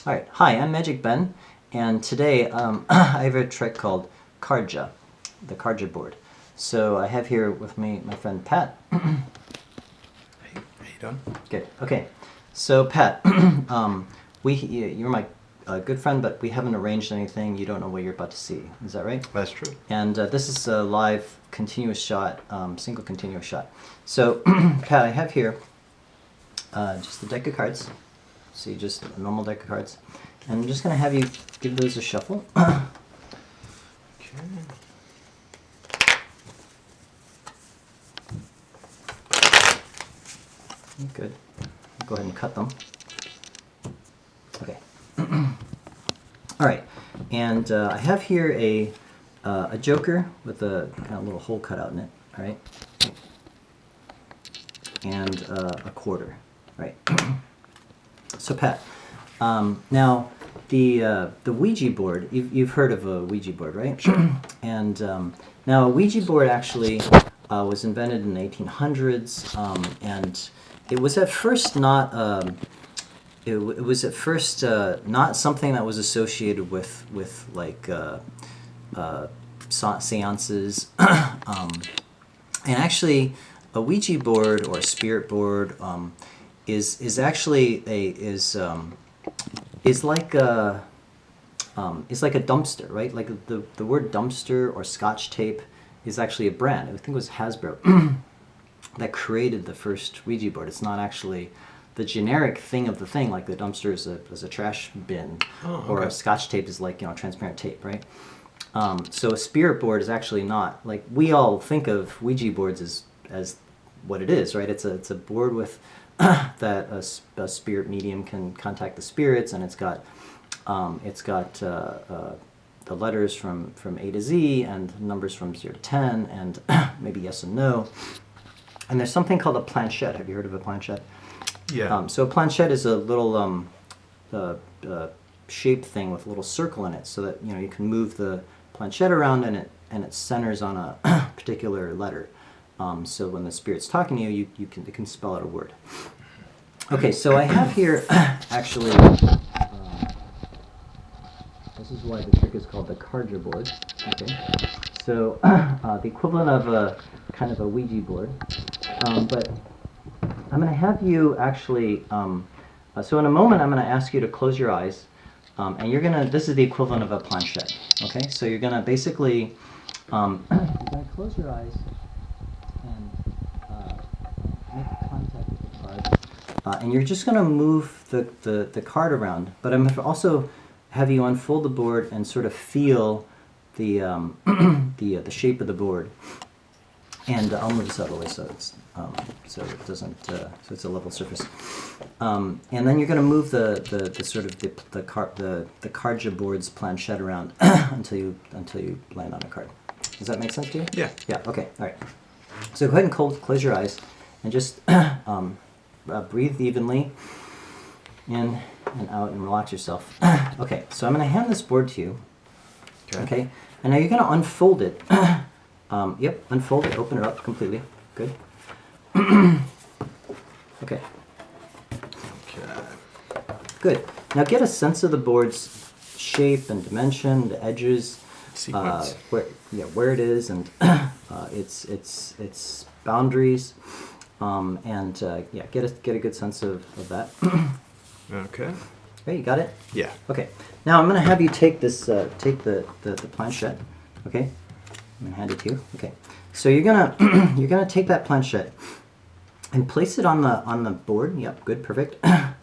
All right. Hi, I'm Magic Ben, and today I have a trick called Cardja, the Cardja Board. So I have here with me my friend Pat. Hey, how you doing? Good. Okay. So Pat, you're my good friend, but we haven't arranged anything. You don't know what you're about to see. Is that right? That's true. And this is a live continuous shot, single continuous shot. So Pat, I have here just a deck of cards. See, just a normal deck of cards. And I'm just going to have you give those a shuffle. Okay. Good. Go ahead and cut them. Okay. All right. And I have here a joker with a kind of little hole cut out in it. All right. And a quarter. All right. So Pat, now the Ouija board, you've heard of a Ouija board, right? Sure. And now a Ouija board actually was invented in the 1800s, and it was at first not it was at first not something that was associated with like seances, and actually a Ouija board or a spirit board is actually is like a dumpster, right? Like the word dumpster or Scotch Tape is actually a brand. I think it was Hasbro that created the first Ouija board. It's not actually the generic thing of the thing, like the dumpster is a trash bin, or a Scotch Tape is like, transparent tape, right? So a spirit board is actually not, like, we all think of Ouija boards as what it is, right? It's a board with that a spirit medium can contact the spirits, and it's got the letters from A to Z and numbers from 0 to 10 and maybe yes and no. And there's something called a planchette. Have you heard of a planchette? Yeah. So a planchette is a little shaped thing with a little circle in it, so that you can move the planchette around and it centers on a particular letter. So when the spirit's talking to you, it can spell out a word. Okay, so I have here actually. This is why the trick is called the Cardja Board. Okay, so the equivalent of a kind of a Ouija board, but I'm going to have you actually. So in a moment, I'm going to ask you to close your eyes, and you're going to. This is the equivalent of a planchette. Okay, so you're going to basically. You're going to close your eyes and make contact with the card, and you're just going to move the card around. But I'm going to also have you unfold the board and sort of feel the the shape of the board. And I'll move this out of the way so so it doesn't so it's a level surface. And then you're going to move the sort of the Cardja Board's planchette around until you land on a card. Does that make sense to you? Yeah. Yeah. Okay. All right. So go ahead and close your eyes and just breathe evenly in and out and relax yourself. Okay. So I'm going to hand this board to you. Okay. And now you're going to unfold it. Yep, unfold it, open it up completely. Good. Okay. Good. Now get a sense of the board's shape and dimension, the edges, Sequence. where it is, and its boundaries, and get a good sense of that. Okay. Okay, you got it? Yeah. Okay. Now I'm going to have you take this, take the planchette. Okay. I'm gonna hand it to you. Okay. So you're gonna take that planchette and place it on the board. Yep. Good. Perfect.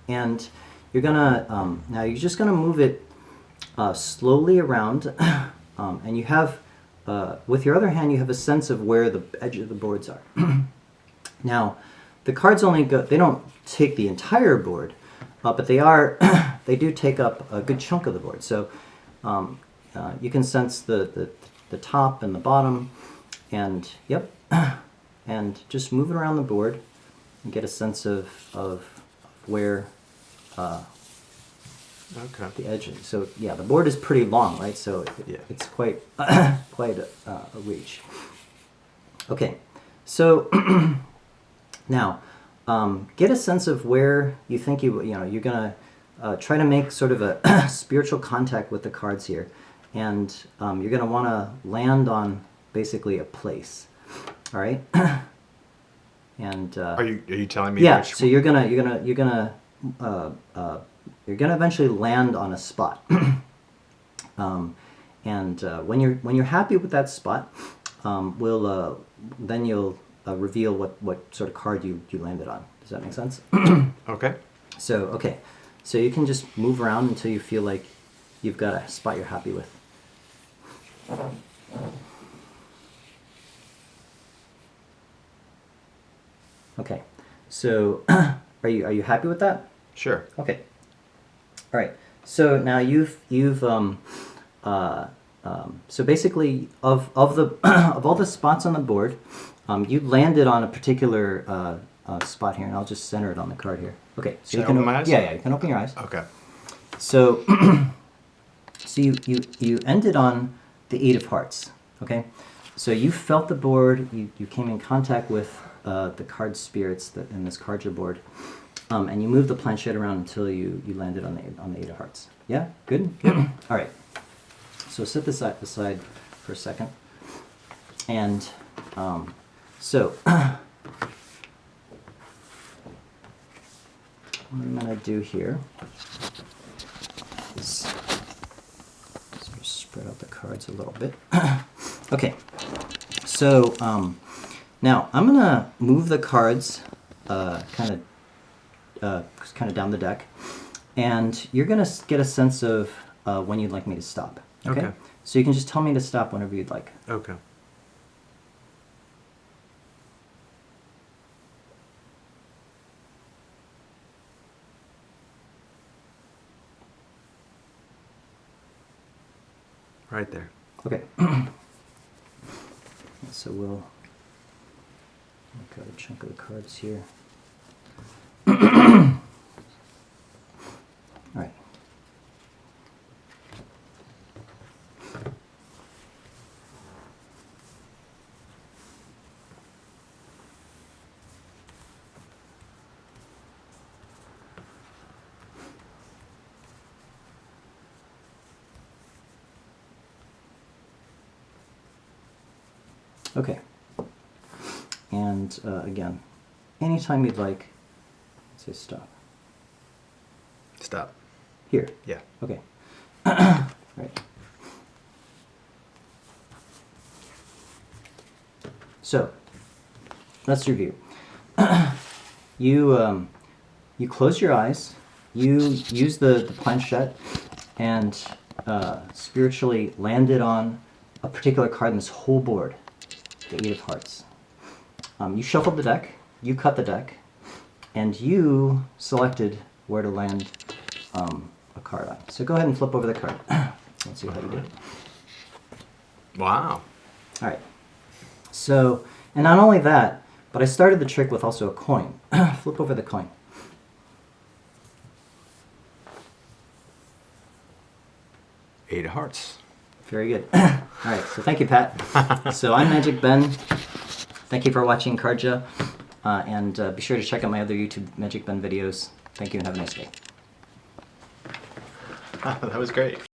And you're gonna now you're just gonna move it slowly around, and you have with your other hand you have a sense of where the edge of the boards are. Now, the cards they don't take the entire board, but they do take up a good chunk of the board. So you can sense the top and the bottom, and yep, and just move it around the board and get a sense of where the edge is. So yeah, the board is pretty long, right? So it's quite quite a reach. Okay, so now get a sense of where you think you're gonna try to make sort of a spiritual contact with the cards here, and you're going to want to land on basically a place. All right. And Are you telling me? yeah, Which so you're gonna eventually land on a spot. When you're happy with that spot, then you'll reveal what sort of card you landed on. Does that make sense? Okay. So you can just move around until you feel like you've got a spot you're happy with. Okay, so are you happy with that? Sure. Okay. All right. So now you've so basically of the of all the spots on the board, you landed on a particular spot here, and I'll just center it on the card here. Okay. So Should I open my eyes? Yeah, you can open your eyes. Okay. So so you ended on the 8 of Hearts. Okay. So you felt the board. You came in contact with the card spirits in this Cardja board, and you moved the planchette around until you landed on the 8 of Hearts. Yeah, good. All right. So set this aside for a second, and so what I'm gonna do here is sort of spread out the cards a little bit. Okay. So now I'm gonna move the cards kind of down the deck, and you're gonna get a sense of when you'd like me to stop. Okay? So you can just tell me to stop whenever you'd like. Okay. Right there. Okay. So we'll look at a chunk of the cards here. All right. Okay. And again, anytime you'd like, say stop. Stop. Here. Yeah. Okay. Right. So, let's review. You close your eyes. You use the planchette and spiritually landed on a particular card in this whole board, the 8 of Hearts. You shuffled the deck. You cut the deck, and you selected where to land a card on. So go ahead and flip over the card. Let's see how you did. Wow. All right. So, and not only that, but I started the trick with also a coin. Flip over the coin. Eight of Hearts. Very good. All right. So thank you, Pat. So I'm Magic Ben. Thank you for watching Cardja. And be sure to check out my other YouTube Magic Ben videos. Thank you and have a nice day. That was great.